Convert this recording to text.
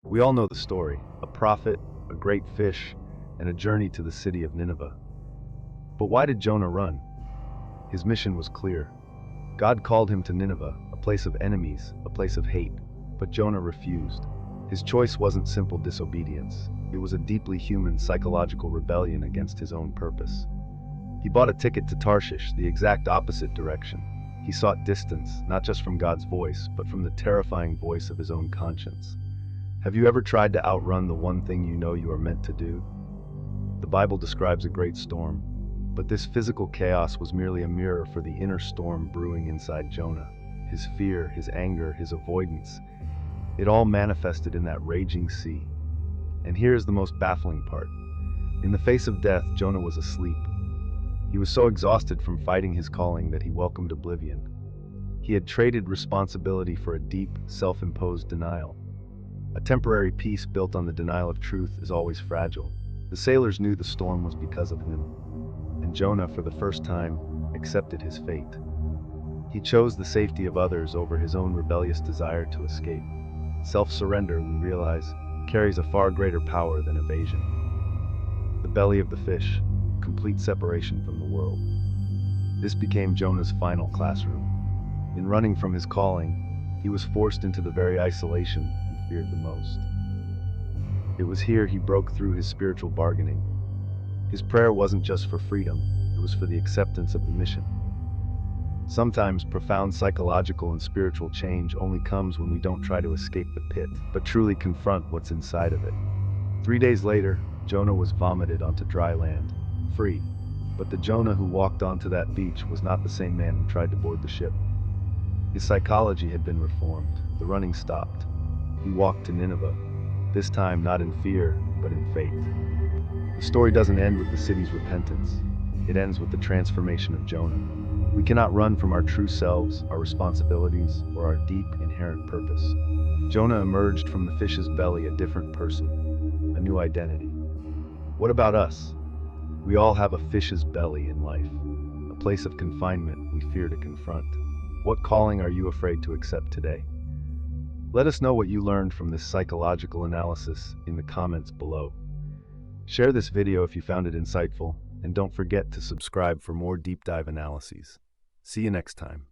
We all know the story: a prophet, a great fish, and a journey to the city of Nineveh. But why did Jonah run? His mission was clear. God called him to Nineveh, a place of enemies, a place of hate. But Jonah refused. His choice wasn't simple disobedience. It was a deeply human psychological rebellion against his own purpose. He bought a ticket to Tarshish, the exact opposite direction. He sought distance, not just from God's voice, but from the terrifying voice of his own conscience. Have you ever tried to outrun the one thing you know you are meant to do? The Bible describes a great storm, but this physical chaos was merely a mirror for the inner storm brewing inside Jonah. His fear, his anger, his avoidance, it all manifested in that raging sea. And here's the most baffling part. In the face of death, Jonah was asleep. He was so exhausted from fighting his calling that he welcomed oblivion. He had traded responsibility for a deep, self-imposed denial. A temporary peace built on the denial of truth is always fragile. The sailors knew the storm was because of him, and Jonah, for the first time, accepted his fate. He chose the safety of others over his own rebellious desire to escape. Self-surrender, we realize, carries a far greater power than evasion. The belly of the fish, complete separation from the world. This became Jonah's final classroom. In running from his calling, he was forced into the very isolation he feared the most. It was here he broke through his spiritual bargaining. His prayer wasn't just for freedom, it was for the acceptance of the mission. Sometimes profound psychological and spiritual change only comes when we don't try to escape the pit, but truly confront what's inside of it. 3 days later, Jonah was vomited onto dry land, free. But the Jonah who walked onto that beach was not the same man who tried to board the ship. His psychology had been reformed. The running stopped. He walked to Nineveh, this time not in fear, but in faith. The story doesn't end with the city's repentance. It ends with the transformation of Jonah. We cannot run from our true selves, our responsibilities, or our deep, inherent purpose. Jonah emerged from the fish's belly a different person, a new identity. What about us? We all have a fish's belly in life, a place of confinement we fear to confront. What calling are you afraid to accept today? Let us know what you learned from this psychological analysis in the comments below. Share this video if you found it insightful, and don't forget to subscribe for more deep dive analyses. See you next time.